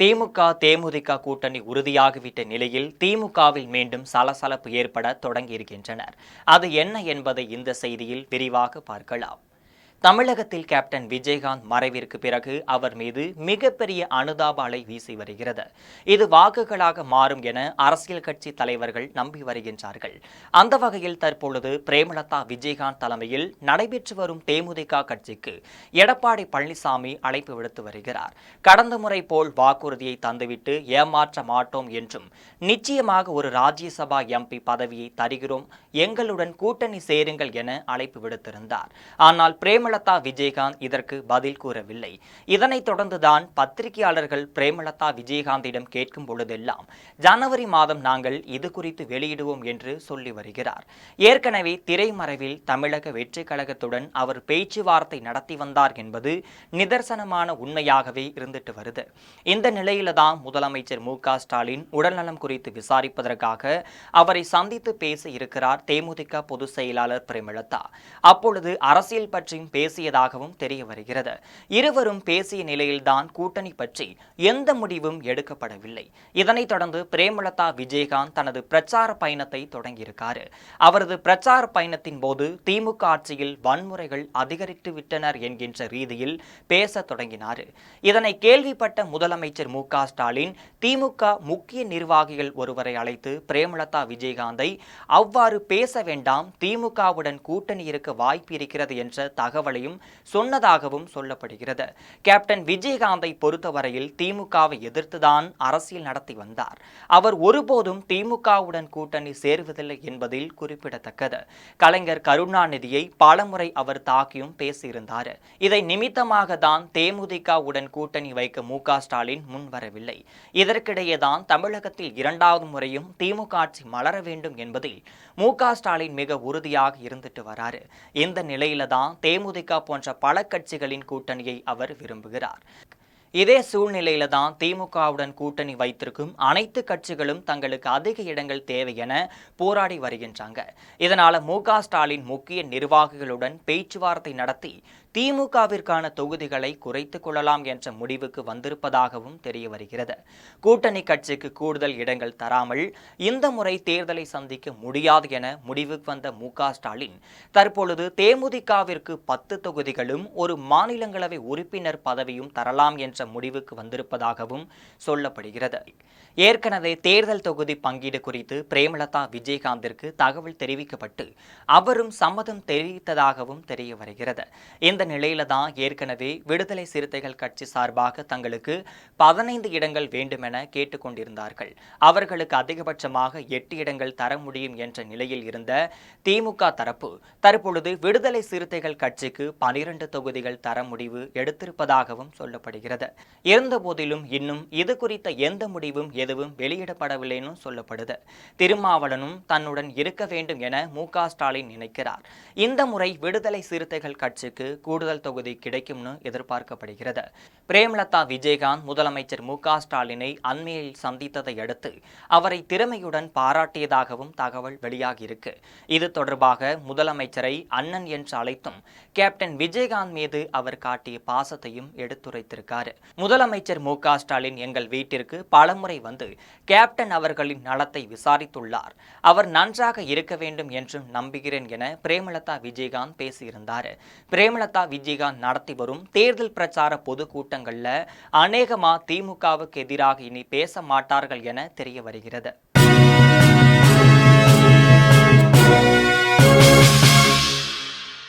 திமுக தேமுதிக கூட்டணி உறுதியாகிவிட்ட நிலையில் திமுகவில் மீண்டும் சலசலப்பு ஏற்பட தொடங்கியிருக்கின்றனர். அது என்ன என்பதை இந்த செய்தியில் விரிவாக பார்க்கலாம். தமிழகத்தில் கேப்டன் விஜயகாந்த் மறைவிற்கு பிறகு அவர் மீது மிகப்பெரிய அனுதாப அலை வீசி வருகிறது. இது வாக்குகளாக மாறும் என அரசியல் கட்சி தலைவர்கள் நம்பி வருகின்றார்கள். அந்த வகையில் தற்பொழுது பிரேமலதா விஜயகாந்த் தலைமையில் நடைபெற்று வரும் தேமுதிக கட்சிக்கு எடப்பாடி பழனிசாமி அழைப்பு விடுத்து வருகிறார். கடந்த முறை போல் வாக்குறுதியை தந்துவிட்டு ஏமாற்ற மாட்டோம் என்றும், நிச்சயமாக ஒரு ராஜ்யசபா எம்பி பதவியை தருகிறோம், எங்களுடன் கூட்டணி சேருங்கள் என அழைப்பு விடுத்திருந்தார். ஆனால் பிரேமலதா விஜயகாந்த் இதற்கு பதில் கூறவில்லை. இதனைத் தொடர்ந்துதான் பத்திரிகையாளர்கள் பிரேமலதா விஜயகாந்திடம் கேட்கும் பொழுதெல்லாம் ஜனவரி மாதம் நாங்கள் இது குறித்து வெளியிடுவோம் என்று சொல்லி வருகிறார். ஏற்கனவே திரைமறைவில் தமிழக வெற்றி கழகத்துடன் அவர் பேச்சுவார்த்தை நடத்தி வந்தார் என்பது நிதர்சனமான உண்மையாகவே இருந்துட்டு வருது. இந்த நிலையில்தான் முதலமைச்சர் மு.க. ஸ்டாலின் உடல்நலம் குறித்து விசாரிப்பதற்காக அவரை சந்தித்து பேச இருக்கிறார் தேமுதிக பொதுச் செயலாளர் பிரேமலதா. அப்பொழுது அரசியல் பற்றியும் பேசியதாகவும் தெரிய வருகிறது. இருவரும் பேசிய நிலையில்தான் கூட்டணி பற்றி எந்த முடிவும் எடுக்கப்படவில்லை. இதனைத் தொடர்ந்து பிரேமலதா விஜயகாந்த் தனது பிரச்சார பயணத்தை தொடங்கியிருக்காரு. அவரது பிரச்சார பயணத்தின் போது திமுக ஆட்சியில் வன்முறைகள் அதிகரித்து விட்டனர் என்கின்ற ரீதியில் பேச தொடங்கினார். இதனை கேள்விப்பட்ட முதலமைச்சர் மு.க. ஸ்டாலின் திமுக முக்கிய நிர்வாகிகள் ஒருவரை அழைத்து பிரேமலதா விஜயகாந்தை அவ்வாறு பேச வேண்டாம், திமுகவுடன் கூட்டணி இருக்க வாய்ப்பு இருக்கிறது என்ற தகவலையும் சொன்னதாகவும் சொல்லப்படுகிறது. கேப்டன் விஜயகாந்தை பொறுத்தவரையில் திமுகவை எதிர்த்துதான் அரசியல் நடத்தி வந்தார். அவர் ஒருபோதும் திமுகவுடன் கூட்டணி சேருவதில்லை என்பதில் குறிப்பிடத்தக்கது. கலைஞர் கருணாநிதியை பலமுறை அவர் தாக்கியும் பேசியிருந்தார். இதை நிமித்தமாக தான் தேமுதிகவுடன் கூட்டணி வைக்க மு.க. ஸ்டாலின் முன்வரவில்லை. இதற்கிடையேதான் தமிழகத்தில் இரண்டாவது முறையும் திமுக ஆட்சி மலர வேண்டும் என்பதில் மு.க. ஸ்டாலின் மிக உறுதியாக இருந்துட்டு வராரு. இந்த நிலையில தான் தேமுதிக போன்ற பல கட்சிகளின் கூட்டணியை அவர் விரும்புகிறார். இதே சூழ்நிலையில தான் திமுகவுடன் கூட்டணி வைத்திருக்கும் அனைத்து கட்சிகளும் தங்களுக்கு அதிக இடங்கள் தேவை என போராடி வருகின்றாங்க. இதனால மு.க. ஸ்டாலின் முக்கிய நிர்வாகிகளுடன் பேச்சுவார்த்தை நடத்தி திமுகவிற்கான தொகுதிகளை குறைத்துக் கொள்ளலாம் என்ற முடிவுக்கு வந்திருப்பதாகவும் தெரிய வருகிறது. கூட்டணி கட்சிக்கு கூடுதல் இடங்கள் தராமல் இந்த முறை தேர்தலை சந்திக்க முடியாது என முடிவுக்கு வந்த மு.க. ஸ்டாலின் தற்பொழுது தேமுதிகவிற்கு 10 தொகுதிகளும் ஒரு மாநிலங்களவை உறுப்பினர் பதவியும் தரலாம் என்ற முடிவுக்கு வந்திருப்பதாகவும் சொல்லப்படுகிறது. ஏற்கனவே தேர்தல் தொகுதி பங்கீடு குறித்து பிரேமலதா விஜயகாந்திற்கு தகவல் தெரிவிக்கப்பட்டு அவரும் சம்மதம் தெரிவித்ததாகவும் தெரிய வருகிறது. இந்த நிலையில தான் ஏற்கனவே விடுதலை சிறுத்தைகள் கட்சி சார்பாக தங்களுக்கு 15 இடங்கள் வேண்டுமென கேட்டுக்கொண்டிருந்தார்கள். அவர்களுக்கு அதிகபட்சமாக 8 இடங்கள் தர முடியும் என்ற நிலையில் இருந்த திமுக தரப்பு தற்பொழுது விடுதலை சிறுத்தைகள் கட்சிக்கு 12 தொகுதிகள் தர முடிவு எடுத்திருப்பதாகவும் சொல்லப்படுகிறது. இருந்த போதிலும் இன்னும் இது குறித்த எந்த முடிவும் எதுவும் வெளியிடப்படவில்லைன்னு சொல்லப்படுது. திருமாவளவனும் தன்னுடன் இருக்க வேண்டும் என மு.க. ஸ்டாலின் நினைக்கிறார். இந்த முறை விடுதலை சிறுத்தைகள் கட்சிக்கு கூடுதல் தொகுதி கிடைக்கும்னு எதிர்பார்க்கப்படுகிறது. பிரேமலதா விஜயகாந்த் முதலமைச்சர் மு.க. ஸ்டாலினை அண்மையில் சந்தித்ததை அடுத்து அவரை திறமையுடன் பாராட்டியதாகவும் தகவல் வெளியாகியிருக்கு. இது தொடர்பாக முதலமைச்சரை அண்ணன் என்று அழைத்தும் கேப்டன் விஜயகாந்த் மீது அவர் காட்டிய பாசத்தையும் எடுத்துரைத்திருக்காரு. முதலமைச்சர் மு.க. ஸ்டாலின் எங்கள் வீட்டிற்கு பலமுறை வந்து கேப்டன் அவர்களின் நலத்தை விசாரித்துள்ளார். அவர் நன்றாக இருக்க வேண்டும் என்றும் நம்புகிறேன் என பிரேமலதா விஜயகாந்த் பேசியிருந்தார். பிரேமலதா விஜயகாந்த் நடத்தி வரும் தேர்தல் பிரச்சார பொதுக்கூட்டங்கள்ல அநேகமா திமுகவுக்கு எதிராக இனி பேச மாட்டார்கள் என தெரிய வருகிறது.